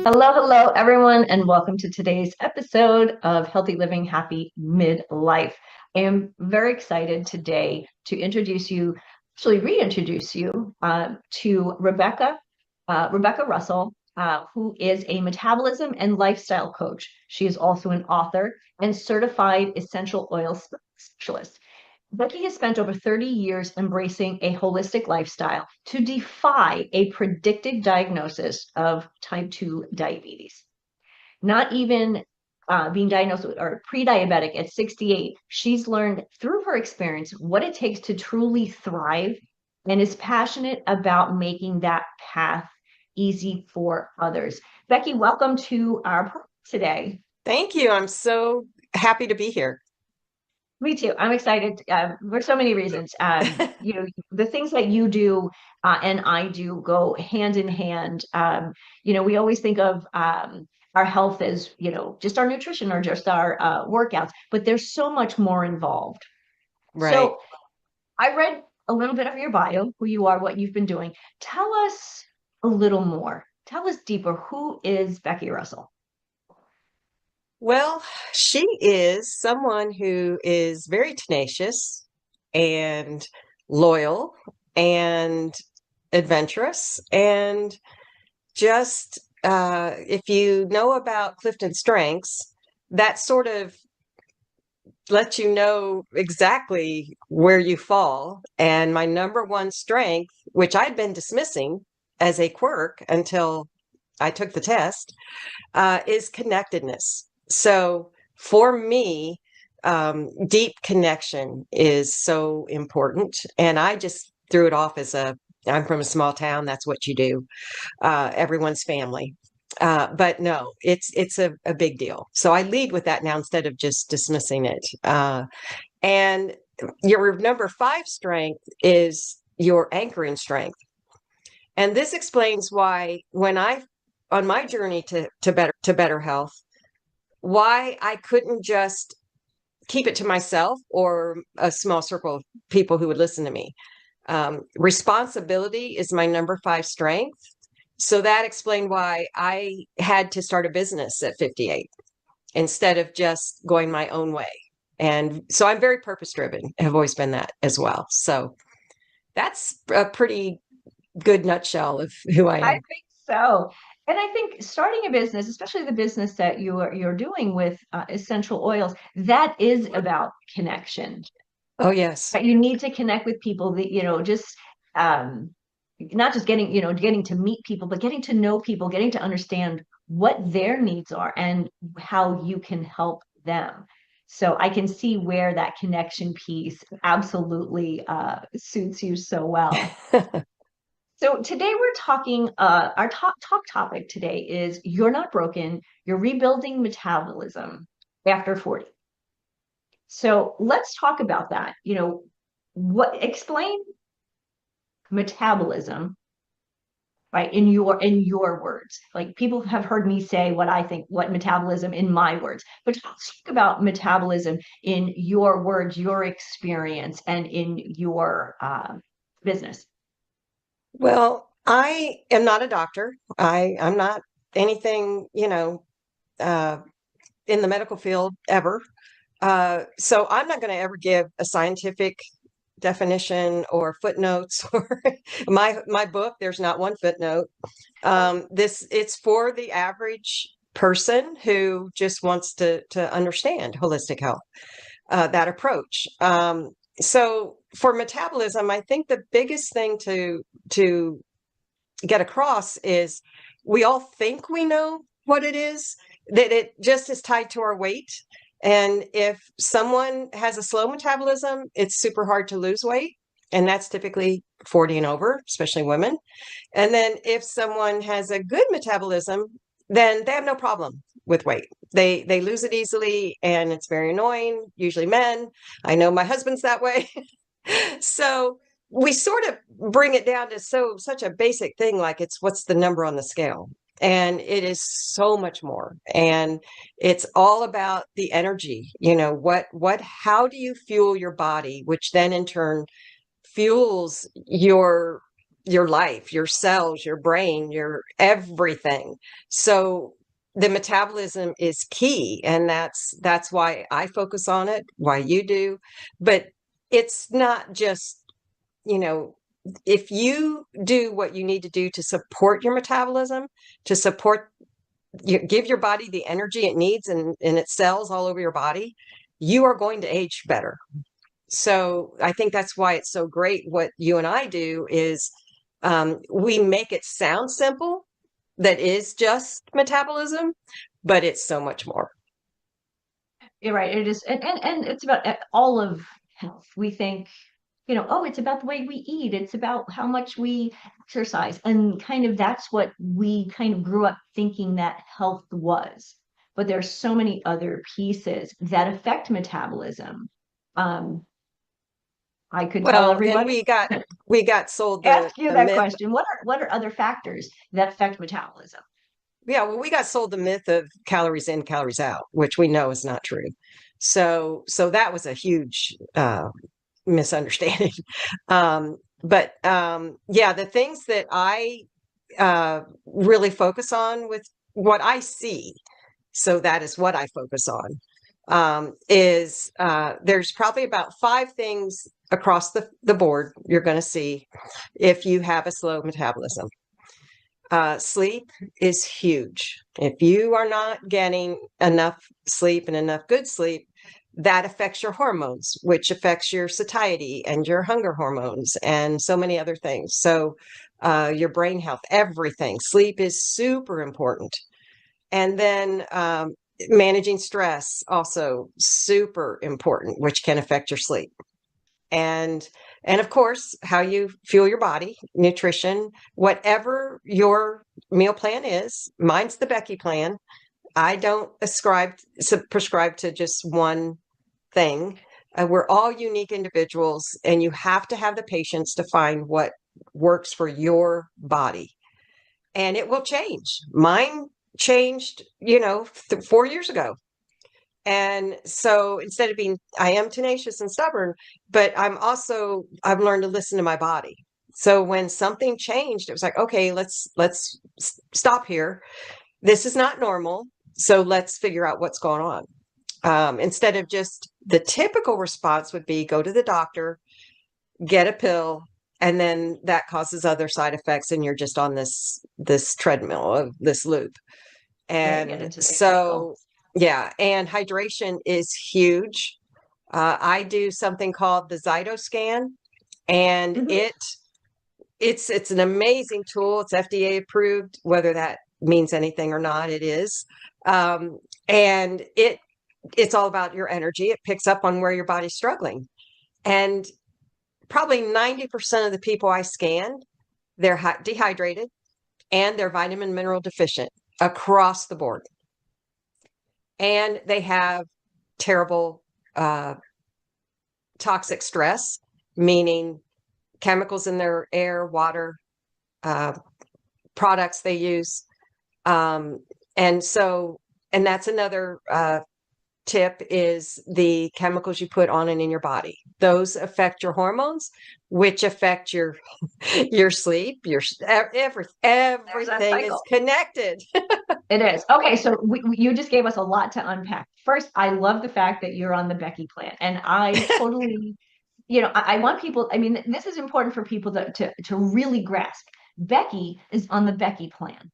Hello, hello, everyone, and welcome to today's episode of Healthy Living Happy Midlife. I am very excited today to introduce you, actually reintroduce you to Rebecca Russell, who is a metabolism and lifestyle coach. She is also an author and certified essential oil specialist. Becky has spent over 30 years embracing a holistic lifestyle to defy a predicted diagnosis of type 2 diabetes. Not even being diagnosed with or pre-diabetic at 68, she's learned through her experience what it takes to truly thrive and is passionate about making that path easy for others. Becky, welcome to our program today. Thank you. I'm so happy to be here. Me too. I'm excited for so many reasons. The things that you do and I do go hand in hand. We always think of our health as, just our nutrition or just our workouts, but there's so much more involved. Right. So I read a little bit of your bio, who you are, what you've been doing. Tell us a little more. Tell us deeper. Who is Becky Russell? Well, she is someone who is very tenacious and loyal and adventurous. And just if you know about Clifton Strengths, that sort of lets you know exactly where you fall. And my number one strength, which I'd been dismissing as a quirk until I took the test, is connectedness. So for me, deep connection is so important. And I just threw it off as I'm from a small town. That's what you do. Everyone's family. But no, it's a big deal. So I lead with that now instead of just dismissing it. And your number five strength is your anchoring strength. And this explains why on my journey to better health, why I couldn't just keep it to myself or a small circle of people who would listen to me. Responsibility is my number five strength. So that explained why I had to start a business at 58 instead of just going my own way. And so I'm very purpose driven, have always been that as well. So that's a pretty good nutshell of who I I am. think so. And I think starting a business, especially the business that you're doing with essential oils, that is about connection. Oh, yes. Right? You need to connect with people that, just not just getting to meet people, but getting to know people, getting to understand what their needs are and how you can help them. So I can see where that connection piece absolutely suits you so well. So today we're talking, our talk topic today is you're not broken, you're rebuilding metabolism after 40. So let's talk about that. Explain metabolism, right, in your words. Like people have heard me say what I think, what metabolism in my words, but let's talk about metabolism in your words, your experience, and in your business. Well, I am not a doctor. I'm not anything, uh, in the medical field ever. So I'm not going to ever give a scientific definition or footnotes or my book. There's not one footnote. It's for the average person who just wants to understand holistic health, that approach. So for metabolism, I think the biggest thing to get across is we all think we know what it is, that it just is tied to our weight. And if someone has a slow metabolism, it's super hard to lose weight. And that's typically 40 and over, especially women. And then if someone has a good metabolism, then they have no problem with weight. They lose it easily and it's very annoying, usually men. I know my husband's that way. So we sort of bring it down to such a basic thing like it's what's the number on the scale. And it is so much more. And it's all about the energy. How do you fuel your body, which then in turn fuels your your life, your cells, your brain, your everything. So the metabolism is key, and that's why I focus on it, why you do. But it's not just, you know, if you do what you need to do to support your metabolism, to support you, give your body the energy it needs and its cells all over your body, you are going to age better. So I think that's why it's so great what you and I do is we make it sound simple, that is just metabolism, but it's so much more. You're right. It is, and it's about all of health. We think, oh, it's about the way we eat. It's about how much we exercise. And kind of that's what we kind of grew up thinking that health was. But there's so many other pieces that affect metabolism. Um, I could tell Well, and everybody, we got sold ask you the that myth. question. What are other factors that affect metabolism? Yeah, well, we got sold the myth of calories in, calories out, which we know is not true. So that was a huge misunderstanding. But yeah, the things that I really focus on with what I see, so that is what I focus on, is there's probably about 5 things across the board you're going to see if you have a slow metabolism. Sleep is huge. If you are not getting enough sleep and enough good sleep, that affects your hormones, which affects your satiety and your hunger hormones and so many other things. So, your brain health, everything. Sleep is super important. And then, managing stress, also super important, which can affect your sleep. And and of course, how you fuel your body, nutrition, whatever your meal plan is. Mine's the Becky plan. I don't prescribe to just one thing. We're all unique individuals, and you have to have the patience to find what works for your body. And it will change. Mine changed, 4 years ago. And so instead of being, I am tenacious and stubborn, but I've learned to listen to my body. So when something changed, it was like, okay, let's stop here. This is not normal. So let's figure out what's going on. Instead of just the typical response would be go to the doctor, get a pill, and then that causes other side effects, and you're just on this treadmill of this loop. Yeah, get And into the cycle. so, yeah, and hydration is huge. I do something called the Zytoscan, and Mhm. it's an amazing tool. It's FDA approved, whether that means anything or not, it is. And it's all about your energy. It picks up on where your body's struggling. And probably 90% of the people I scanned, they're dehydrated and they're vitamin mineral deficient across the board. And they have terrible toxic stress, meaning chemicals in their air, water, uh, products they use. Um, and so, and that's another tip is the chemicals you put on and in your body. Those affect your hormones, which affect your sleep, There's that everything is cycle. connected. It is. Okay, so you just gave us a lot to unpack. First, I love the fact that you're on the Becky plan. And I totally, I want people, I mean, this is important for people to really grasp. Becky is on the Becky plan.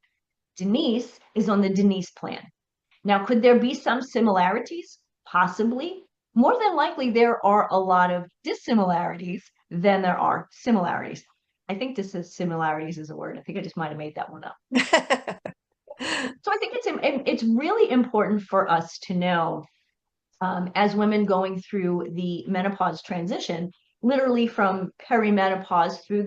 Denise is on the Denise plan. Now, could there be some similarities? Possibly. More than likely, there are a lot of dissimilarities than there are similarities. I think this is similarities is a word. I think I just might have made that one up. So I think it's really important for us to know, as women going through the menopause transition, literally from perimenopause through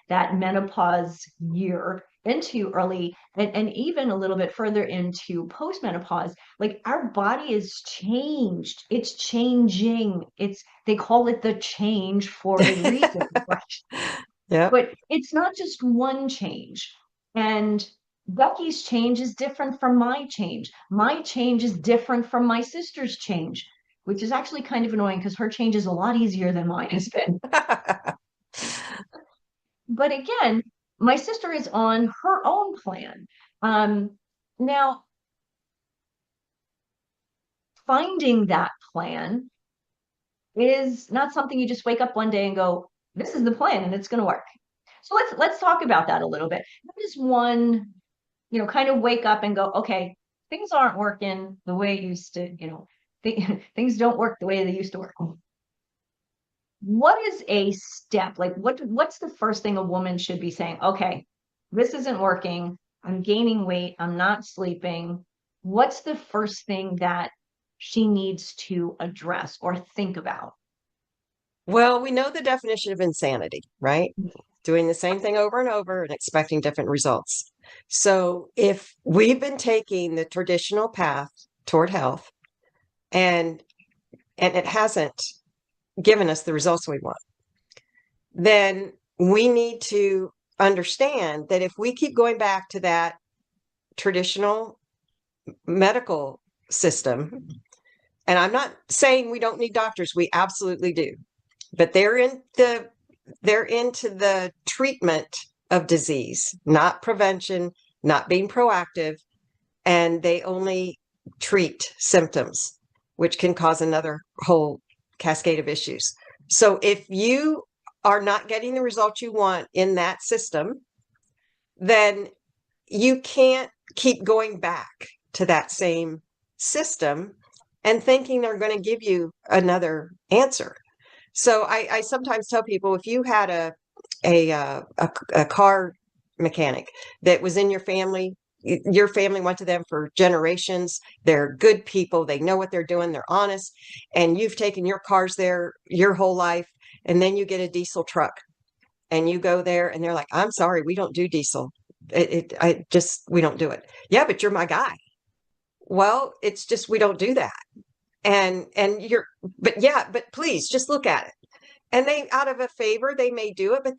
that menopause year into early and even a little bit further into postmenopause, like our body is changed. It's changing. They call it the change for a reason, right? Yeah. But it's not just one change. And Becky's change is different from my change. My change is different from my sister's change, which is actually kind of annoying because her change is a lot easier than mine has been. But again, my sister is on her own plan. Now, finding that plan is not something you just wake up one day and go, this is the plan and it's going to work. So let's talk about that a little bit. How does one, kind of wake up and go, okay, things aren't working the way it used to, things don't work the way they used to work. What is a step? Like what's the first thing a woman should be saying? Okay, this isn't working. I'm gaining weight. I'm not sleeping. What's the first thing that she needs to address or think about? Well, we know the definition of insanity, right? Doing the same thing over and over and expecting different results. So if we've been taking the traditional path toward health and it hasn't given us the results we want, then we need to understand that if we keep going back to that traditional medical system, and I'm not saying we don't need doctors, we absolutely do, but they're into the treatment of disease, not prevention, not being proactive, and they only treat symptoms, which can cause another whole cascade of issues. So if you are not getting the results you want in that system, then you can't keep going back to that same system and thinking they're going to give you another answer. So I sometimes tell people, if you had a car mechanic that was in your family went to them for generations, they're good people, they know what they're doing, they're honest, and you've taken your cars there your whole life, and then you get a diesel truck and you go there and they're like, I'm sorry, we don't do diesel. We don't do it. Yeah, but you're my guy. Well, it's just, we don't do that. But please just look at it. And they, out of a favor, they may do it, but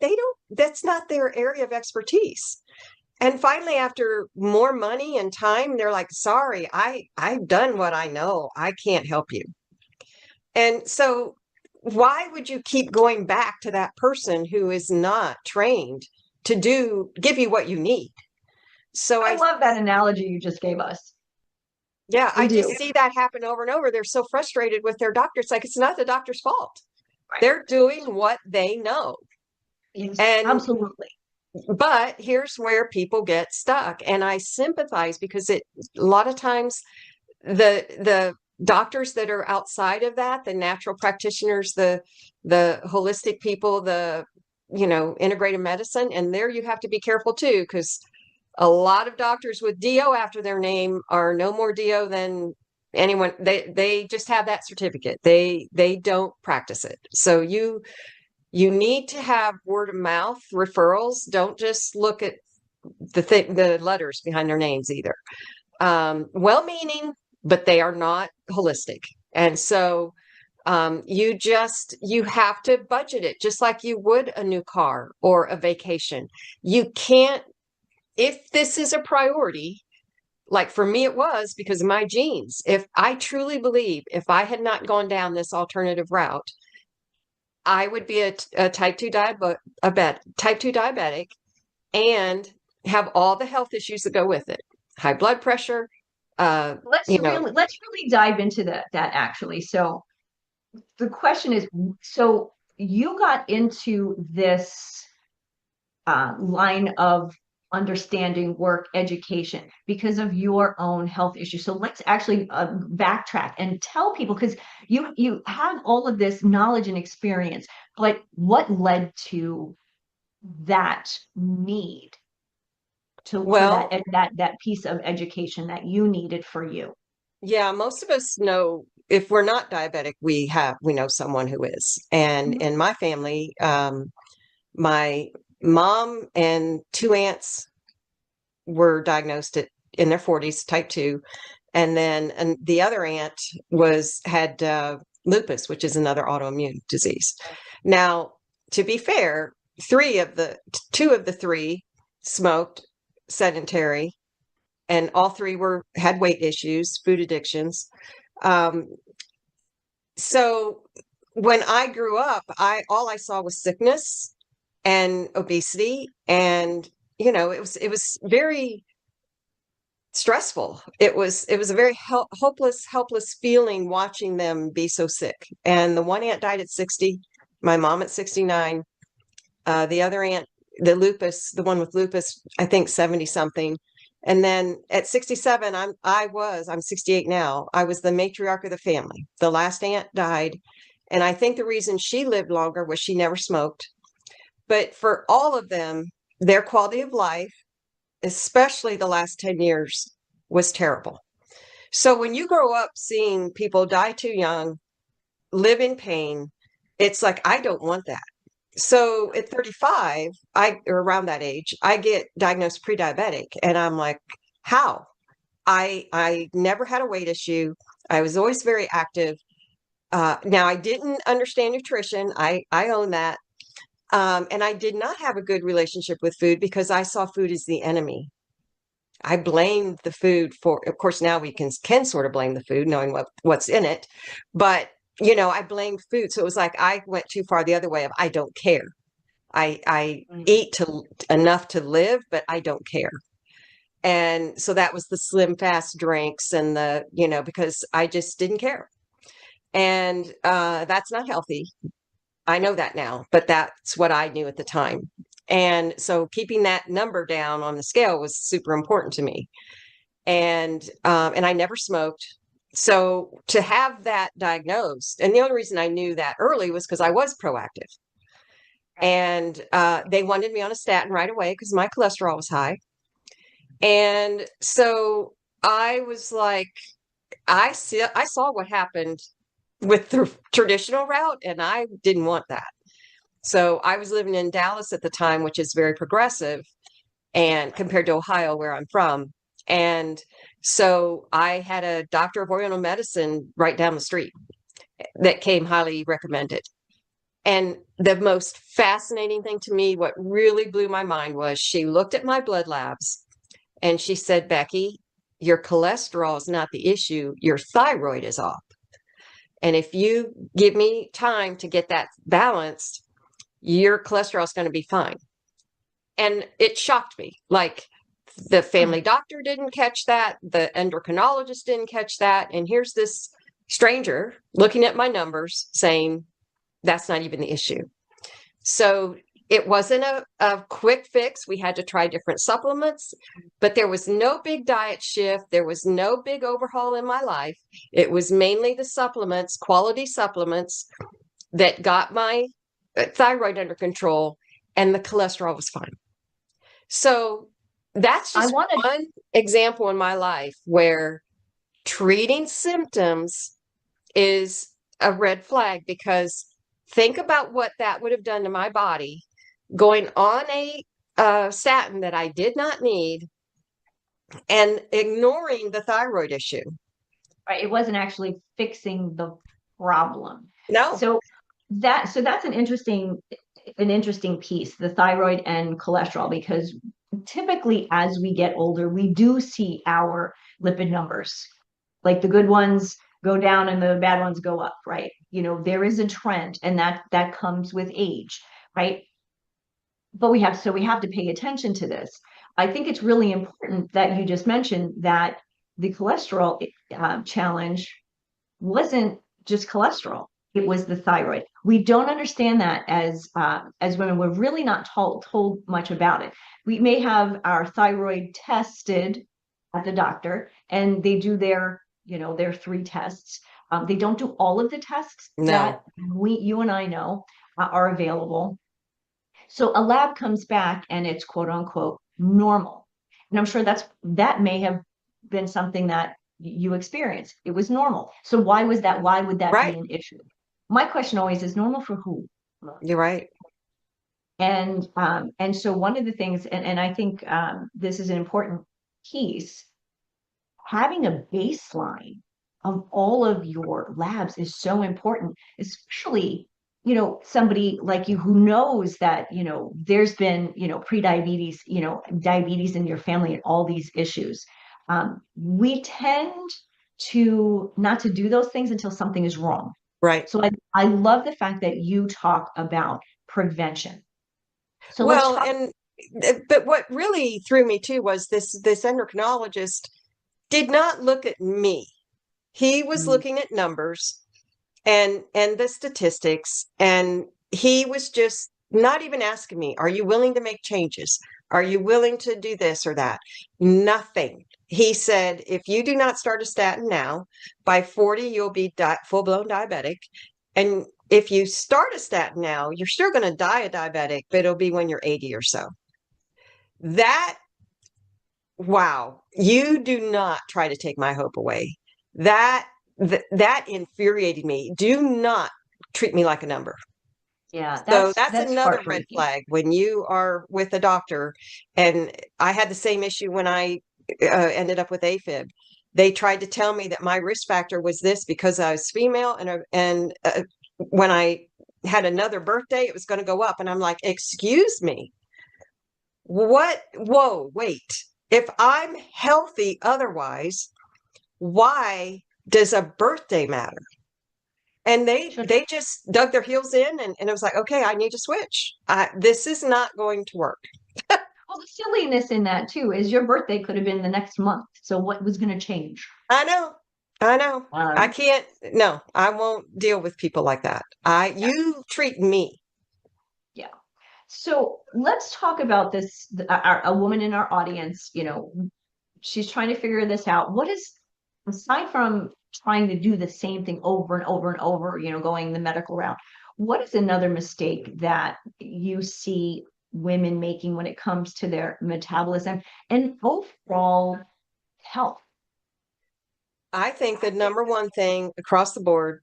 that's not their area of expertise. And finally, after more money and time, they're like, sorry, I've done what I know. I can't help you. And so why would you keep going back to that person who is not trained to give you what you need? So I love that analogy you just gave us. yeah, I I do. just see that happen over and over. They're so frustrated with their doctor. It's like, it's not the doctor's fault. Right. They're doing what they know. Yes, And absolutely. but here's where people get stuck. And I sympathize because a lot of times the doctors that are outside of that, the natural practitioners, the holistic people, integrative medicine, and there you have to be careful too, because a lot of doctors with DO after their name are no more DO than anyone. They just have that certificate. They don't practice it. So you need to have word of mouth referrals. Don't just look at the letters behind their names either. Well-meaning, but they are not holistic. And so you have to budget it just like you would a new car or a vacation. You can't, if this is a priority, like for me, it was because of my genes. If I truly believe if I had not gone down this alternative route, I would be a type 2 diabetic and have all the health issues that go with it. High blood pressure, Let's really dive into that actually. So the question is, so you got into this line of understanding work education because of your own health issues. So let's actually backtrack and tell people, because you have all of this knowledge and experience, but what led to that need for well, that piece of education that you needed for you? yeah, most of us know if we're not diabetic, we know someone who is. And Mhm. in my family, my mom and two aunts were diagnosed in their 40s, type 2. And the other aunt had lupus, which is another autoimmune disease. Now, to be fair, two of the three smoked, sedentary, and all three had weight issues, food addictions. Um, so when I grew up, all I saw was sickness and obesity. And, it was very stressful. It was a very helpless feeling watching them be so sick. And the one aunt died at 60, my mom at 69, the other aunt, the one with lupus, I think 70 something. And then at 67, I'm 68 now. I was the matriarch of the family. The last aunt died. And I think the reason she lived longer was she never smoked. But for all of them, their quality of life, especially the last 10 years, was terrible. So when you grow up seeing people die too young, live in pain, it's like, I don't want that. So at 35, or around that age, I get diagnosed pre-diabetic, and I'm like, how? I never had a weight issue. I was always very active. Now I didn't understand nutrition. I own that. And I did not have a good relationship with food because I saw food as the enemy. I blamed the food for, of course, now we can sort of blame the food knowing what's in it. But, I blamed food. So it was like I went too far the other way of I don't care. I eat enough to live, but I don't care. And so that was the slim fast drinks and because I just didn't care. And that's not healthy. I know that now, but that's what I knew at the time. And so keeping that number down on the scale was super important to me. And I never smoked. So to have that diagnosed, and the only reason I knew that early was because I was proactive. And they wanted me on a statin right away because my cholesterol was high. And so I was like, I saw what happened with the traditional route, and I didn't want that. So I was living in Dallas at the time, which is very progressive, and compared to Ohio, where I'm from. And so I had a doctor of Oriental medicine right down the street that came highly recommended. And the most fascinating thing to me, what really blew my mind, was she looked at my blood labs and she said, Becky, your cholesterol is not the issue. Your thyroid is off. And if you give me time to get that balanced, your cholesterol is going to be fine. And it shocked me. Like, the family doctor didn't catch that. The endocrinologist didn't catch that. And here's this stranger looking at my numbers saying, that's not even the issue. So it wasn't a quick fix. We had to try different supplements, but there was no big diet shift. There was no big overhaul in my life. It was mainly the supplements, quality supplements, that got my thyroid under control, and the cholesterol was fine. So that's just one example in my life where treating symptoms is a red flag, because think about what that would have done to my body, going on a statin that I did not need and ignoring the thyroid issue. Right. It wasn't actually fixing the problem. No. So that's an interesting piece, the thyroid and cholesterol, because typically as we get older, we do see our lipid numbers, like the good ones go down and the bad ones go up, right? There is a trend, and that comes with age, right? But we have to pay attention to this. I think it's really important that you just mentioned that the cholesterol challenge wasn't just cholesterol. It was the thyroid. We don't understand that as women. We're really not told much about it. We may have our thyroid tested at the doctor, and they do their 3 tests. They don't do all of the tests that you and I know are available. So a lab comes back and it's quote unquote normal. And I'm sure that may have been something that you experienced. It was normal. So why would that be an issue? My question always is, normal for who? You're right. And so one of the things, and I think this is an important piece, having a baseline of all of your labs is so important, especially somebody like you who knows that there's been prediabetes, diabetes in your family, and all these issues. We tend to not to do those things until something is wrong. Right. So I love the fact that you talk about prevention. So let's Well, talk. and but what really threw me too was this endocrinologist did not look at me. He was Mm, looking at numbers and the statistics, and he was just not even asking me, are you willing to make changes? Are you willing to do this or that? Nothing. He said, if you do not start a statin now, by 40 you'll be full-blown diabetic, and if you start a statin now, you're still going to die a diabetic, but it'll be when you're 80 or so. That, wow, you do not try to take my hope away. That infuriated me. Do not treat me like a number. yeah, So that's that's that's another red heartbreaking. flag when you are with a doctor. And I had the same issue when I ended up with AFib. They tried to tell me that my risk factor was this because I was female, and when I had another birthday, it was going to go up. And I'm like, excuse me, what? Whoa, wait. If I'm healthy otherwise, why does a birthday matter? And Should, they just dug their heels in, and it was like, okay, I need to switch. This is not going to work. well, the silliness in that too is your birthday could have been the next month. So what was going to change? I know. I know. I Um, can't. No, I won't deal with people like that. I yeah, You treat me. yeah. So let's talk about this. A woman in our audience, she's trying to figure this out. What is, aside from trying to do the same thing over and over and over, going the medical route, what is another mistake that you see women making when it comes to their metabolism and overall health? I think the number one thing across the board,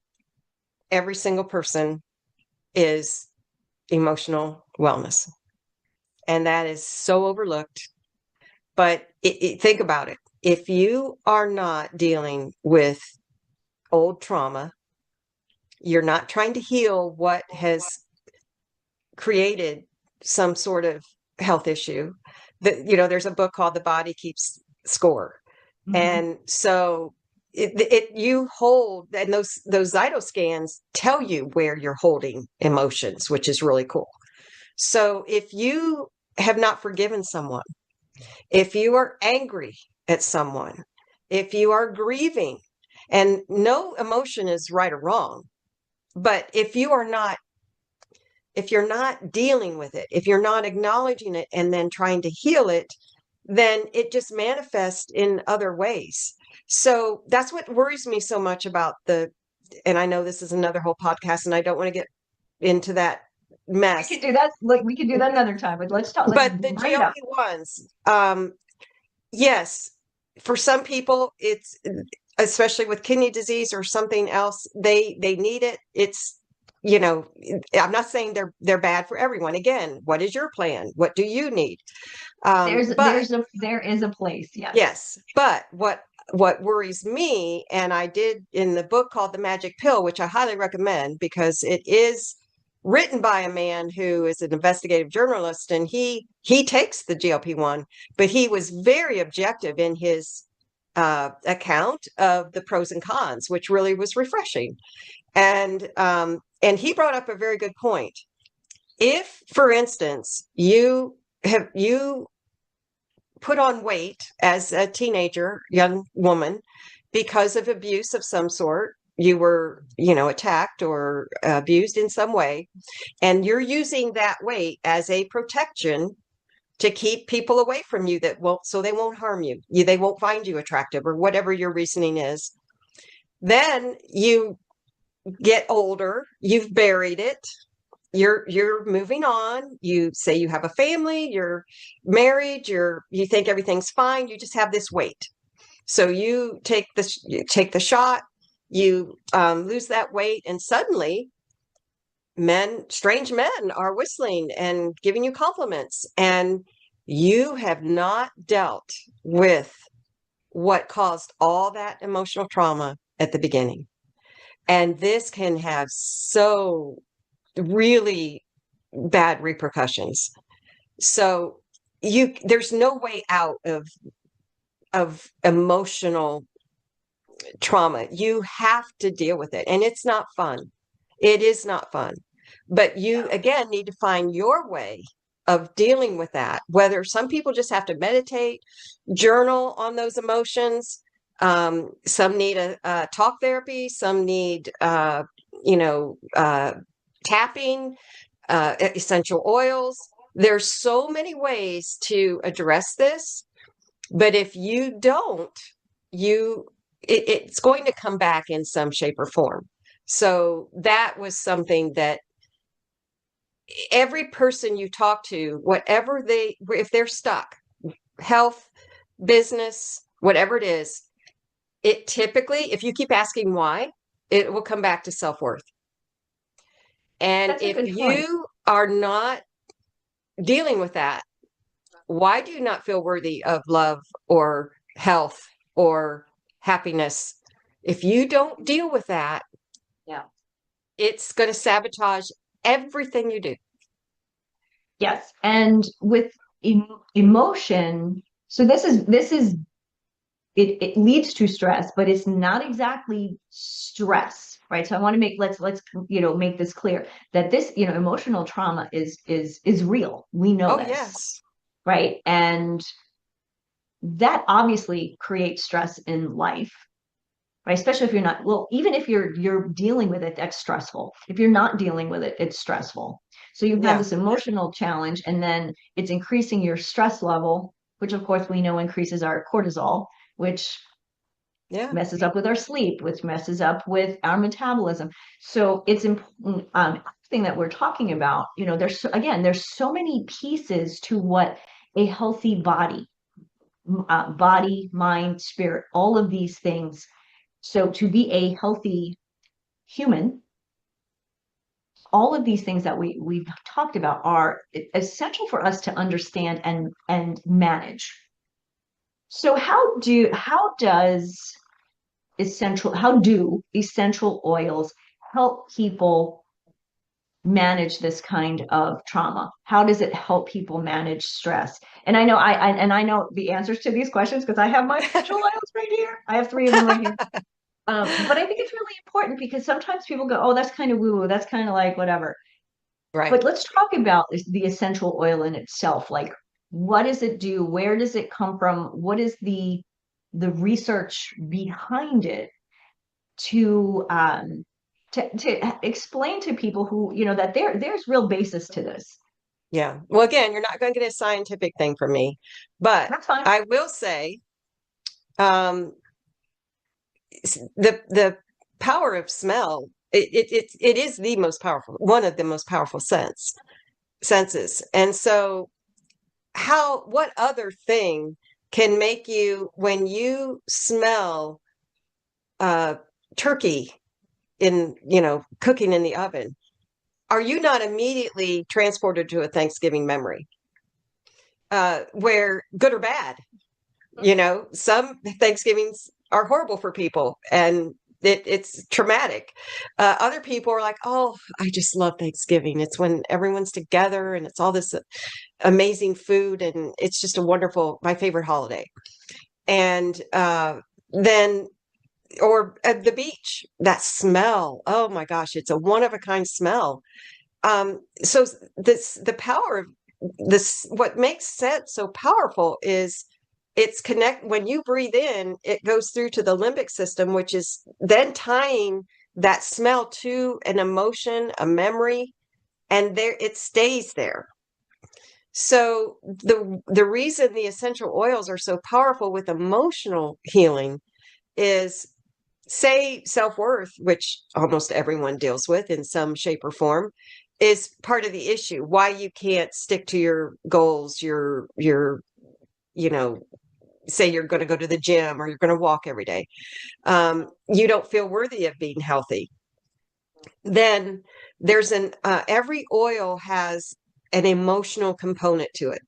every single person, is emotional wellness. And that is so overlooked. But think about it. If you are not dealing with old trauma, you're not trying to heal what has created some sort of health issue. There's a book called The Body Keeps Score. Mhm. And so you hold, and those Zyto scans tell you where you're holding emotions, which is really cool. So if you have not forgiven someone, if you are angry at someone, if you are grieving, and no emotion is right or wrong, but if you're not dealing with it, if you're not acknowledging it and then trying to heal it, then it just manifests in other ways. So that's what worries me so much about and I know this is another whole podcast and I don't want to get into that We mess, could do that. Like we could do that another time, but let's talk. Let's but the bring it up. GLP-1s, yes, for some people, it's especially with kidney disease or something else, they need it. It's, I'm not saying they're bad for everyone. Again, what is your plan? What do you need? But There is a place. Yes. yes, but what worries me, and I did in the book called The Magic Pill, which I highly recommend because it is written by a man who is an investigative journalist, and he takes the GLP-1, but he was very objective in his account of the pros and cons, which really was refreshing. And he brought up a very good point. If, for instance, you put on weight as a teenager, young woman, because of abuse of some sort, you were, attacked or abused in some way, and you're using that weight as a protection to keep people away from you so they won't harm you, they won't find you attractive or whatever your reasoning is. Then you get older, you've buried it, you're moving on, you say you have a family, you're married, you think everything's fine, you just have this weight. So you take the shot, you lose that weight, and suddenly strange men are whistling and giving you compliments, and you have not dealt with what caused all that emotional trauma at the beginning. And this can have so really bad repercussions. So there's no way out of emotional trauma. You have to deal with it, and it's not fun. It is not fun. But you again need to find your way of dealing with that. Whether some people just have to meditate, journal on those emotions. Some need a talk therapy. Some need, tapping, essential oils. There's so many ways to address this, but if you don't, it's going to come back in some shape or form. So that was something that every person you talk to, if they're stuck, health, business, whatever it is, it typically, if you keep asking why, it will come back to self-worth. And That's a if good point. you are not dealing with that, why do you not feel worthy of love or health or happiness? If you don't deal with that, Yeah. it's going to sabotage everything you do. Yes. And with emotion, so it leads to stress, but it's not exactly stress, right? So I want to let's make this clear that this, emotional trauma is real. We know Oh, this, yes. right? And that obviously creates stress in life, right? Especially if you're not, well, even if you're dealing with it, that's stressful. If you're not dealing with it, it's stressful. So you have Yeah. this emotional challenge, and then it's increasing your stress level, which of course we know increases our cortisol, which Yeah. messes up with our sleep, which messes up with our metabolism. So it's important, thing that we're talking about. There's so many pieces to what a healthy body, mind, spirit, all of these things. So to be a healthy human, all of these things that we've talked about are essential for us to understand and manage. So how do essential oils help people manage this kind of trauma? How does it help people manage stress? And I know the answers to these questions because I have my essential oils right here. I have three of them right here. But I think it's really important because sometimes people go, "Oh, that's kind of woo-woo. That's kind of like whatever." Right. But let's talk about the essential oil in itself. Like, what does it do? Where does it come from? What is the research behind it to explain to people who, that there's real basis to this. Yeah. Well, again, you're not going to get a scientific thing from me, but That's fine. I will say, um, the power of smell, it is the most powerful, one of the most powerful senses. And so what other thing can make you, when you smell uh turkey cooking in the oven, are you not immediately transported to a Thanksgiving memory? Where, good or bad, some Thanksgivings are horrible for people and it's traumatic. Other people are like, oh, I just love Thanksgiving. It's when everyone's together and it's all this amazing food, and it's just my favorite holiday. And then, or at the beach, that smell, oh my gosh, it's a one of a kind smell. So the power of this, what makes scent so powerful is when you breathe in, it goes through to the limbic system, which is then tying that smell to an emotion, a memory, and there it stays there. So the reason the essential oils are so powerful with emotional healing is, say, self-worth, which almost everyone deals with in some shape or form, is part of the issue. Why you can't stick to your goals, say you're going to go to the gym or you're going to walk every day. You don't feel worthy of being healthy. Then every oil has an emotional component to it,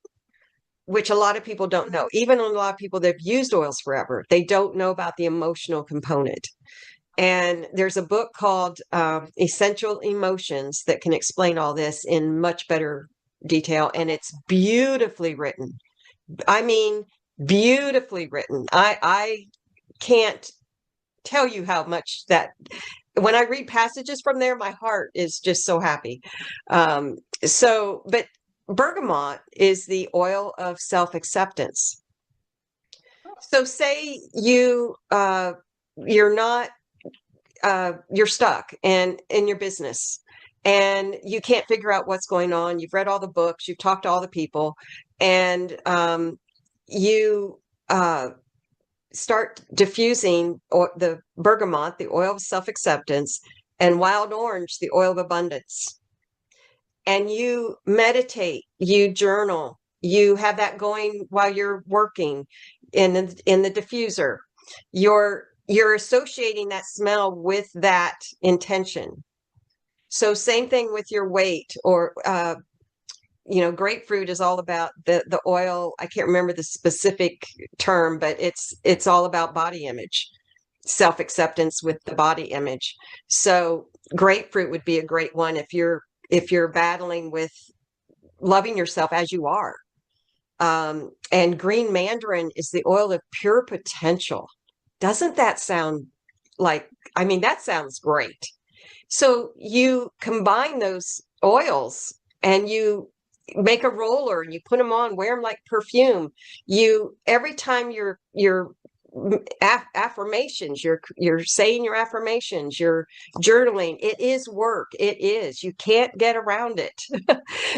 which a lot of people don't know. Even a lot of people that have used oils forever, they don't know about the emotional component. And there's a book called Essential Emotions that can explain all this in much better detail. And it's beautifully written. I mean, beautifully written. I can't tell you how much that, when I read passages from there, my heart is just so happy. But bergamot is the oil of self-acceptance. So say you're not you're stuck and in your business and you can't figure out what's going on. You've read all the books, you've talked to all the people, and you start diffusing the bergamot, the oil of self-acceptance, and wild orange, the oil of abundance. And you meditate, you journal, you have that going while you're working in the diffuser. You're associating that smell with that intention. So same thing with your weight, or grapefruit is all about the oil. I can't remember the specific term, but it's all about body image, self-acceptance with the body image. So grapefruit would be a great one if you're battling with loving yourself as you are. And green mandarin is the oil of pure potential. Doesn't that sound like, I mean, that sounds great. So you combine those oils and you make a roller and you put them on, wear them like perfume. Every time you're affirmations, you're saying your affirmations, you're journaling. It is work. It is. You can't get around it.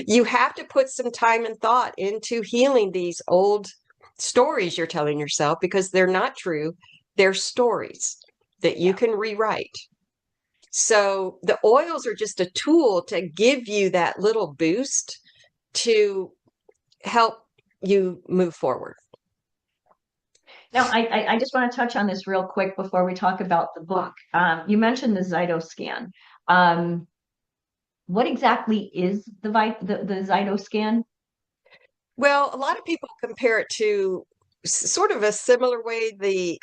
You have to put some time and thought into healing these old stories you're telling yourself, because they're not true. They're stories that you can rewrite. So the oils are just a tool to give you that little boost to help you move forward. Now, I just want to touch on this real quick before we talk about the book. You mentioned the Zytoscan. What exactly is the Zytoscan? Well, a lot of people compare it to sort of a similar way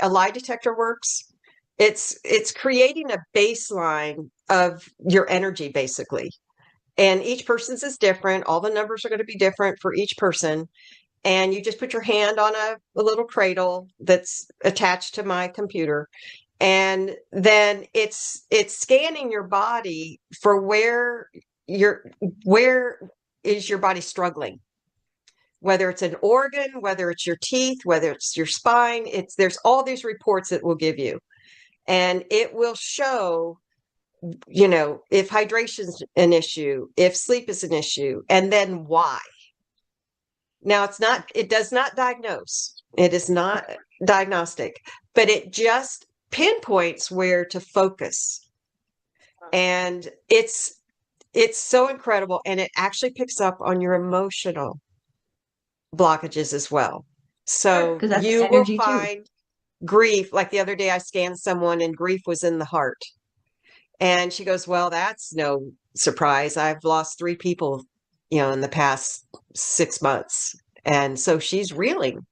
a lie detector works. It's creating a baseline of your energy, basically. And each person's is different. All the numbers are going to be different for each person. And you just put your hand on a little cradle that's attached to my computer. And then it's scanning your body for where is your body struggling, whether it's an organ, whether it's your teeth, whether it's your spine. There's all these reports it will give you. And it will show, if hydration is an issue, if sleep is an issue, and then why. Now, it does not diagnose. It is not diagnostic, but it just pinpoints where to focus. And it's so incredible. And it actually picks up on your emotional blockages as well. So Because that's you will energy too. find grief. Like the other day, I scanned someone and grief was in the heart. And she goes, well, that's no surprise. I've lost 3 people, in the past 6 months. And so she's reeling.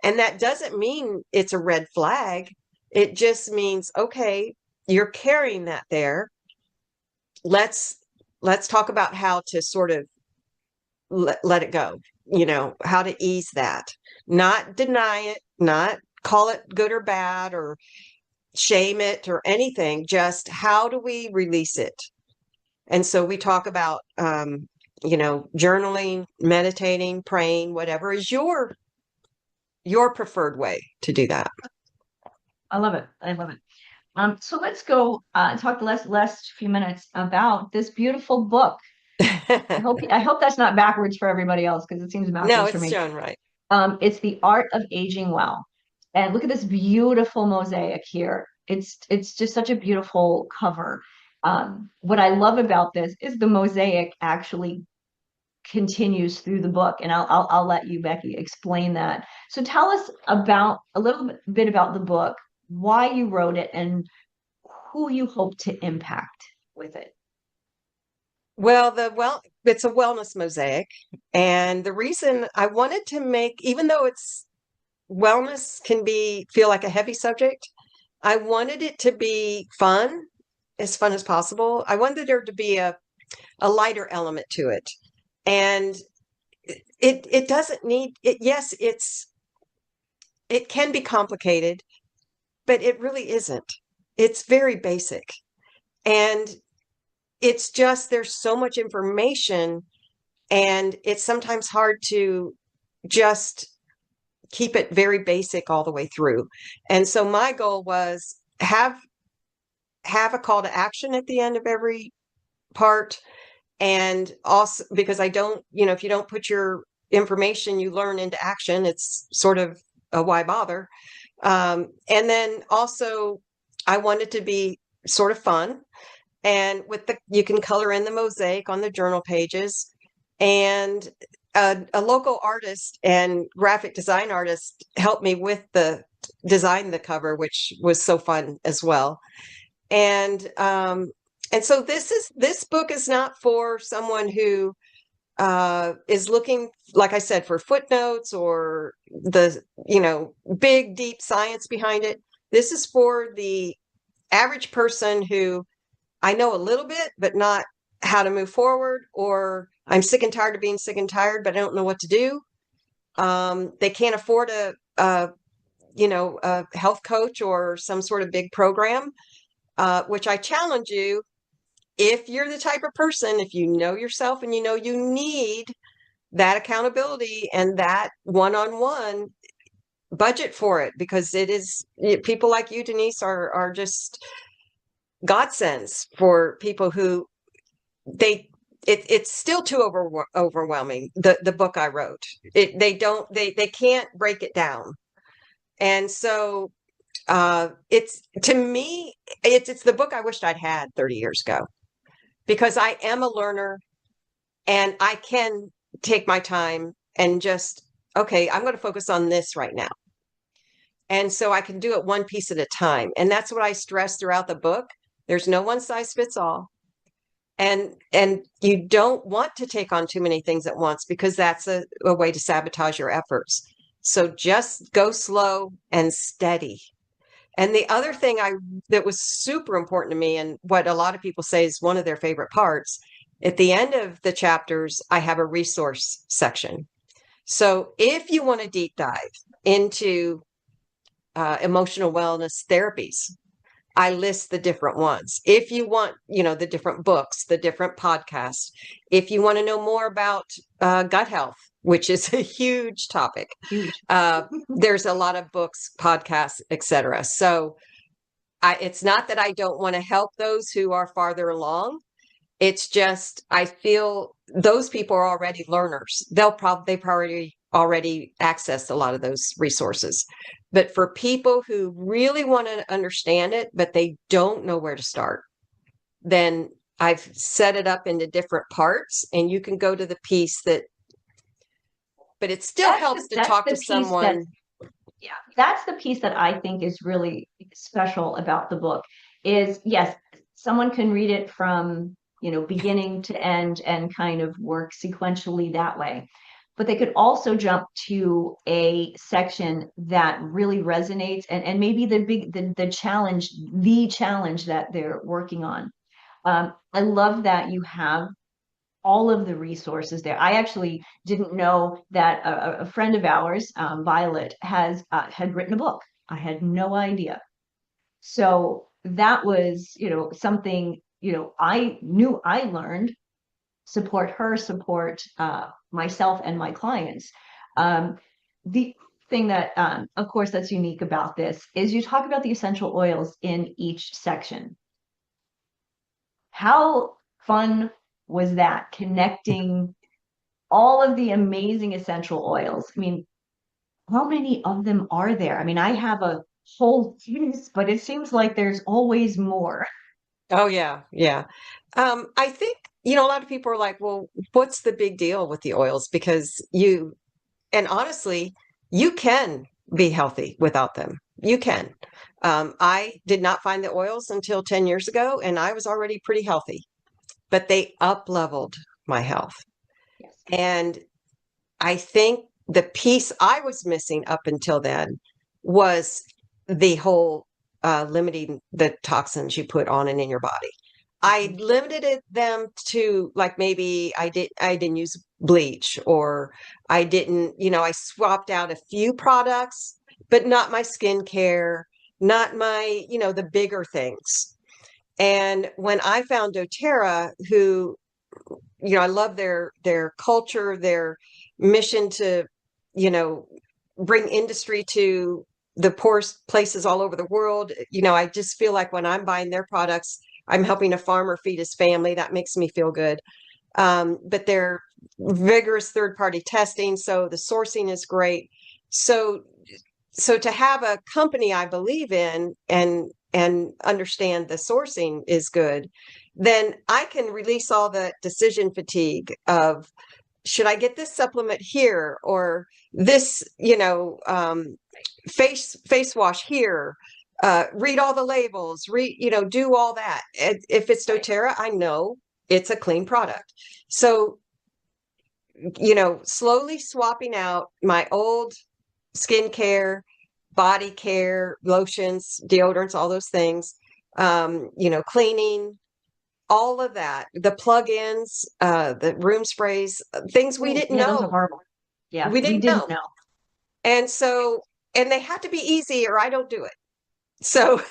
And that doesn't mean it's a red flag. It just means, okay, you're carrying that there. Let's talk about how to sort of let it go, how to ease that, not deny it, not call it good or bad or shame it or anything. Just how do we release it? And so we talk about, journaling, meditating, praying, whatever is your preferred way to do that. I love it. I love it. So let's go talk the last few minutes about this beautiful book. I hope that's not backwards for everybody else, because it seems backwards No, for it's me. shown right. It's The Art of Aging Well. And look at this beautiful mosaic here. It's just such a beautiful cover. What I love about this is the mosaic actually continues through the book, and I'll let you, Becky, explain that. So tell us about a little bit about the book, why you wrote it, and who you hope to impact with it. Well, it's a wellness mosaic. And the reason I wanted to make, even though wellness can feel like a heavy subject, I wanted it to be fun as possible. I wanted there to be a lighter element to it. And it doesn't need it. Yes, it can be complicated, but it really isn't. It's very basic. And it's just, there's so much information And it's sometimes hard to just keep it very basic all the way through. And so my goal was have a call to action at the end of every part. And also because I don't, if you don't put your information you learn into action, it's sort of a why bother. And then also I wanted to be sort of fun. And you can color in the mosaic on the journal pages. And a local artist and graphic design artist helped me with the design the cover, which was so fun as well. And so this book is not for someone who is looking, like I said, for footnotes or the big deep science behind it. This is for the average person who I know a little bit, but not how to move forward, or I'm sick and tired of being sick and tired, but I don't know what to do. They can't afford a health coach or some sort of big program, which I challenge you. If you're the type of person, if you know yourself and you need that accountability and that one-on-one, budget for it, because people like you, Denise, are just godsends for people who it's still too overwhelming. The book I wrote, they can't break it down. And so it's, to me, it's the book I wished I'd had 30 years ago, because I am a learner and I can take my time and just, okay, I'm going to focus on this right now. And so I can do it one piece at a time. And that's what I stress throughout the book. There's no one size fits all. And you don't want to take on too many things at once, because that's a way to sabotage your efforts. So just go slow and steady. And the other thing that was super important to me, and what a lot of people say is one of their favorite parts, at the end of the chapters, I have a resource section. So if you want to deep dive into emotional wellness therapies, I list the different ones. If you want, the different books, the different podcasts, if you want to know more about gut health, which is a huge topic, there's a lot of books, podcasts, etc. So it's not that I don't want to help those who are farther along. It's just, I feel those people are already learners. They've probably already accessed a lot of those resources. But for people who really want to understand it, but they don't know where to start, then I've set it up into different parts, and you can go to the piece but it still helps to talk to someone. Yeah, that's the piece that I think is really special about the book is, yes, someone can read it from, beginning to end and kind of work sequentially that way. But they could also jump to a section that really resonates and maybe the challenge that they're working on. I love that you have all of the resources there. I actually didn't know that a friend of ours, Violet, had written a book. I had no idea. So that was, something, I knew I learned, support her, support myself and my clients. The thing that, of course, that's unique about this is you talk about the essential oils in each section. How fun was that, connecting all of the amazing essential oils? I mean, how many of them are there? I mean, I have a whole piece, but it seems like there's always more. Oh, yeah. Yeah. I think, a lot of people are like, well, what's the big deal with the oils? Because and honestly, you can be healthy without them. You can. I did not find the oils until 10 years ago, and I was already pretty healthy, but they up-leveled my health. Yes. And I think the piece I was missing up until then was the whole limiting the toxins you put on and in your body. I limited them to, like, maybe I didn't use bleach, or I didn't, I swapped out a few products, but not my skincare, not my, the bigger things. And when I found doTERRA, who I love their culture, their mission to, bring industry to the poorest places all over the world. I just feel like when I'm buying their products, I'm helping a farmer feed his family. That makes me feel good. But they're vigorous third-party testing, so the sourcing is great. So to have a company I believe in and understand the sourcing is good, then I can release all the decision fatigue of, should I get this supplement here or this, face wash here? Read all the labels, do all that. If it's doTERRA, I know it's a clean product. So, slowly swapping out my old skincare, body care, lotions, deodorants, all those things, cleaning, all of that, the plug-ins, the room sprays, things we didn't Yeah, those are know. horrible. Yeah, We we didn't didn't know. know. And so, and they have to be easy or I don't do it. So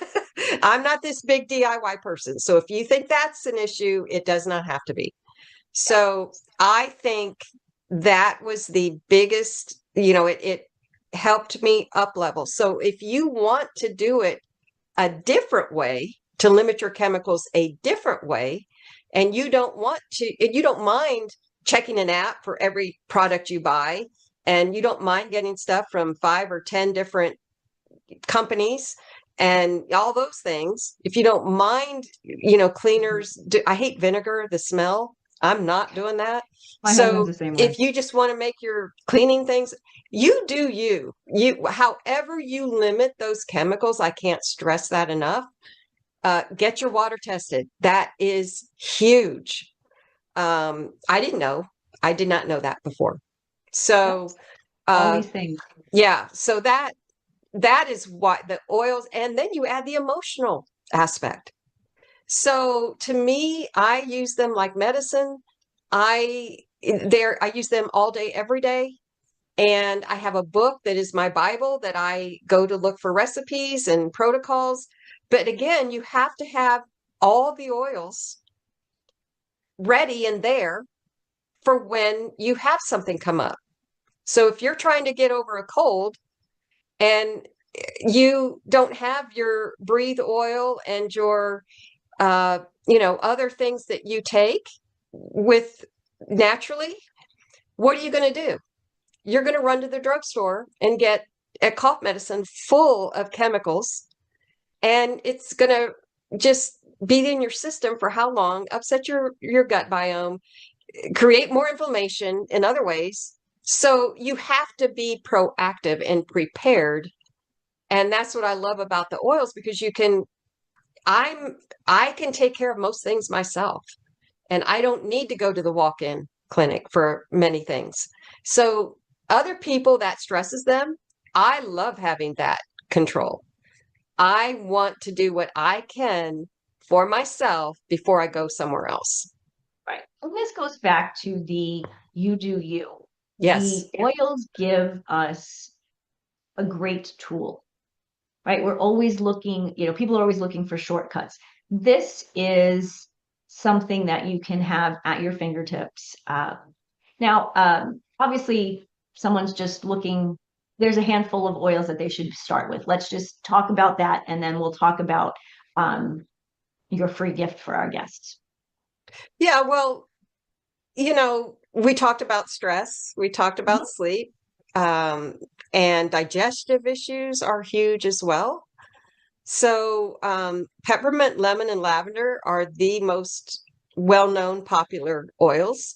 I'm not this big DIY person. So if you think that's an issue, it does not have to be. So I think that was the biggest, it helped me up level. So if you want to do it a different way, to limit your chemicals a different way, and you don't mind checking an app for every product you buy, and you don't mind getting stuff from 5 or 10 different companies and all those things, if you don't mind, cleaners, I hate vinegar, the smell. I'm not doing that. My husband's So the same way. if you just want to make your cleaning things, you do you however you limit those chemicals. I can't stress that enough. Get your water tested. That is huge. I didn't know. I did not know that before. So, All these things. yeah. So that is what the oils, and then you add the emotional aspect. So to me, I use them like medicine. I use them all day, every day. And I have a book that is my Bible that I go to look for recipes and protocols. But again, you have to have all the oils ready and there for when you have something come up. So if you're trying to get over a cold and you don't have your breathe oil and your other things that you take with naturally, what are you going to do? You're going to run to the drugstore and get a cough medicine full of chemicals, and it's going to just be in your system for how long, upset your gut biome, create more inflammation in other ways. So you have to be proactive and prepared. And that's what I love about the oils, because I can take care of most things myself, and I don't need to go to the walk-in clinic for many things. So other people, that stresses them. I love having that control. I want to do what I can for myself before I go somewhere else. Right. And this goes back to the you do you. Yes. The oils give us a great tool, right? We're always looking, people are always looking for shortcuts. This is something that you can have at your fingertips. Now, obviously, someone's just looking, there's a handful of oils that they should start with. Let's just talk about that, and then we'll talk about your free gift for our guests. Yeah, well, we talked about stress, we talked about sleep, and digestive issues are huge as well. So peppermint, lemon, and lavender are the most well-known popular oils.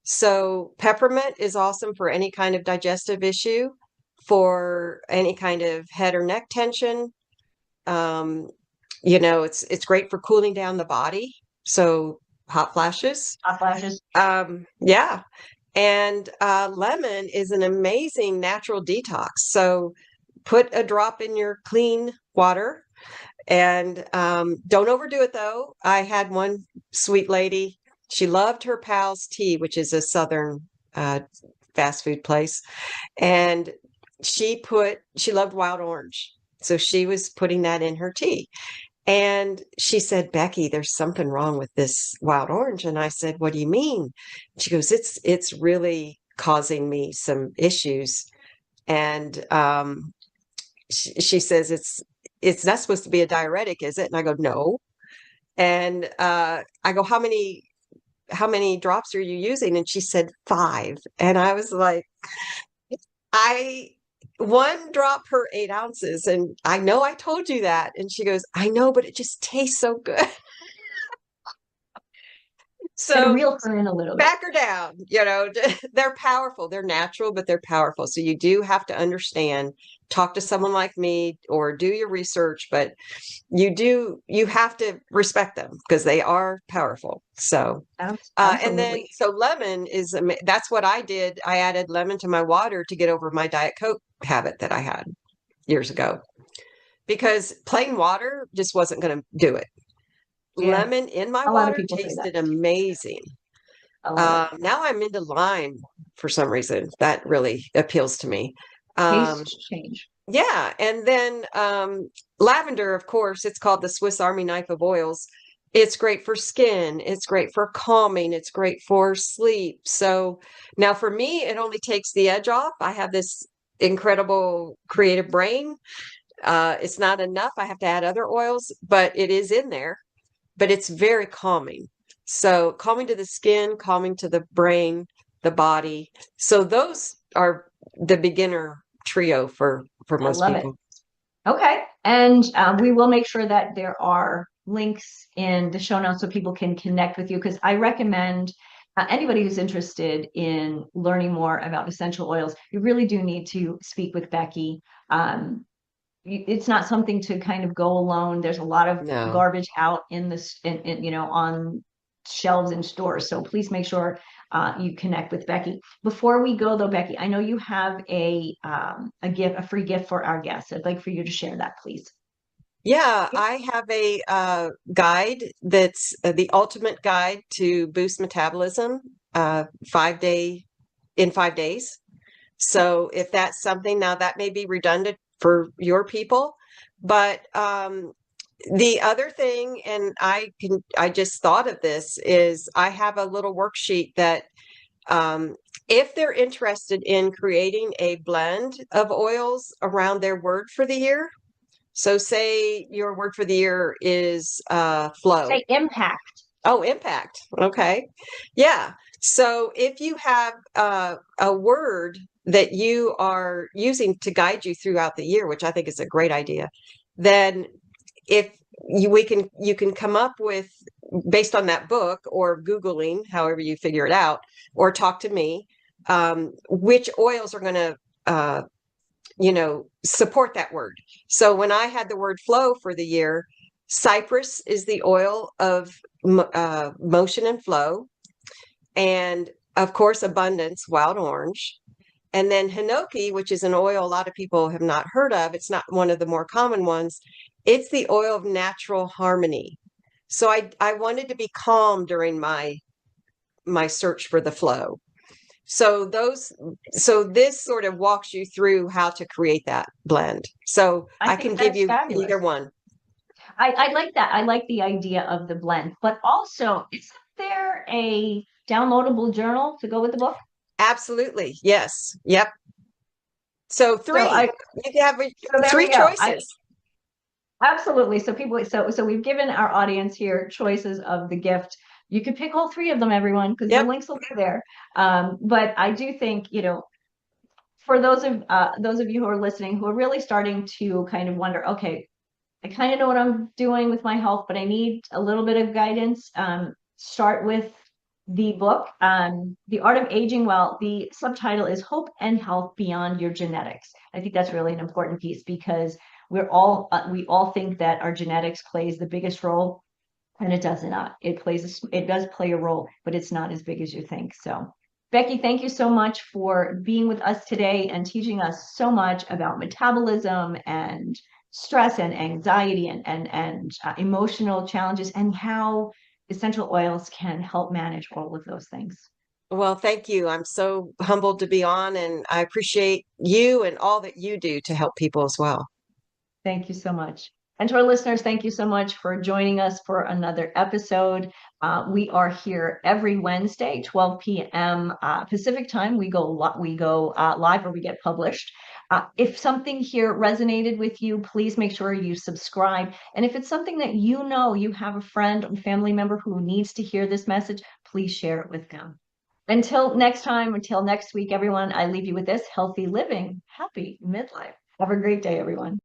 So peppermint is awesome for any kind of digestive issue, for any kind of head or neck tension. It's great for cooling down the body. So hot flashes. Hot flashes. Yeah. And lemon is an amazing natural detox. So put a drop in your clean water. And don't overdo it, though. I had one sweet lady. She loved her Pal's Tea, which is a Southern fast food place. And she loved wild orange. So she was putting that in her tea. And she said, Becky, there's something wrong with this wild orange. And I said, what do you mean? She goes, it's really causing me some issues. And she says, it's not supposed to be a diuretic, is it? And I go, no. And I go, how many drops are you using? And she said 5. And I was like, I one drop per 8 ounces. And I know I told you that. And she goes, I know, but it just tastes so good. Gotta So reel her in a little bit. back her down. They're powerful. They're natural, but they're powerful. So you do have to understand, talk to someone like me or do your research, but you have to respect them because they are powerful. So and then Absolutely. so lemon that's what I did. I added lemon to my water to get over my Diet Coke habit that I had years ago because plain water just wasn't going to do it. Yeah. Lemon in my A lot of water people say that. tasted amazing. I love it. Now I'm into lime for some reason. That really appeals to me. Taste change. Yeah, and then lavender, of course, it's called the Swiss Army knife of oils. It's great for skin. It's great for calming. It's great for sleep. So now for me, it only takes the edge off. I have this incredible creative brain. It's not enough. I have to add other oils, but it is in there. But it's very calming. So calming to the skin, calming to the brain, the body. So those are the beginner trio for I most love it. people. Okay. And we will make sure that there are links in the show notes so people can connect with you because I recommend anybody who's interested in learning more about essential oils, you really do need to speak with Becky. It's not something to kind of go alone. There's a lot of No. garbage out in this, on shelves in stores. So please make sure you connect with Becky. Before we go, though, Becky, I know you have a free gift for our guests. I'd like for you to share that, please. Yeah, I have a guide that's the ultimate guide to boost metabolism, 5 day in 5 days. So if that's something now that may be redundant for your people, but the other thing, and I just thought of this, is I have a little worksheet that if they're interested in creating a blend of oils around their word for the year. So say your word for the year is flow. Say impact. Oh, impact. Okay. Yeah. So if you have a word that you are using to guide you throughout the year, which I think is a great idea, then if you can come up with based on that book or Googling, however you figure it out, or talk to me, which oils are going to support that word. So when I had the word flow for the year, cypress is the oil of motion and flow. And of course, abundance, wild orange. And then hinoki, which is an oil a lot of people have not heard of. It's not one of the more common ones. It's the oil of natural harmony. So I wanted to be calm during my search for the flow. So this sort of walks you through how to create that blend. So I I can think give that's you either fabulous. one. I like that. I like the idea of the blend, but also, isn't there a downloadable journal to go with the book? Absolutely. Yes. Yep. So So I, you have so there three we go. I choices. absolutely. So we've given our audience here choices of the gift. You could pick all three of them, everyone, because the Yep. links will be there. But I do think, for those of you who are listening, who are really starting to kind of wonder, okay, I kind of know what I'm doing with my health, but I need a little bit of guidance. Start with the book, The Art of Aging Well. The subtitle is Hope and Health Beyond Your Genetics. I think that's really an important piece because we all think that our genetics plays the biggest role, and it does not. It does play a role, but it's not as big as you think. So, Becky, thank you so much for being with us today and teaching us so much about metabolism and stress and anxiety and emotional challenges and how essential oils can help manage all of those things. Well, thank you. I'm so humbled to be on, and I appreciate you and all that you do to help people as well. Thank you so much. And to our listeners, thank you so much for joining us for another episode. We are here every Wednesday, 12 p.m. Pacific time. We go live, or we get published. If something here resonated with you, please make sure you subscribe. And if it's something that you have a friend or family member who needs to hear this message, please share it with them. Until next time, until next week, everyone, I leave you with this: healthy living, happy midlife. Have a great day, everyone.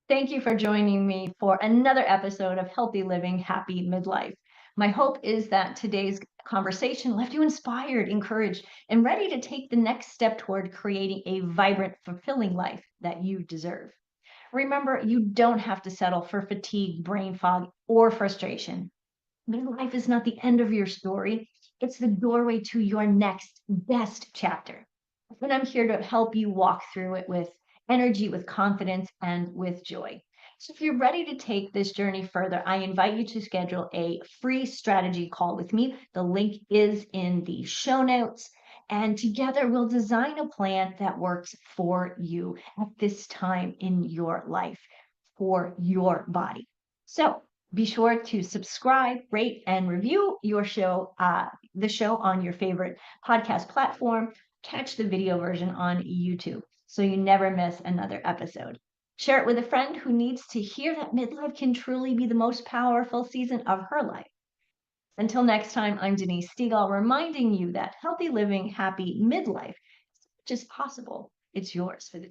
Thank you for joining me for another episode of Healthy Living, Happy Midlife. My hope is that today's conversation left you inspired, encouraged, and ready to take the next step toward creating a vibrant, fulfilling life that you deserve. Remember, you don't have to settle for fatigue, brain fog, or frustration. Midlife is not the end of your story. It's the doorway to your next best chapter. And I'm here to help you walk through it with energy, with confidence, and with joy. So if you're ready to take this journey further, I invite you to schedule a free strategy call with me. The link is in the show notes. And together we'll design a plan that works for you at this time in your life, for your body. So be sure to subscribe, rate, and review the show on your favorite podcast platform. Catch the video version on YouTube so you never miss another episode. Share it with a friend who needs to hear that midlife can truly be the most powerful season of her life. Until next time, I'm Denise Stegall, reminding you that healthy living, happy midlife is just possible. It's yours for the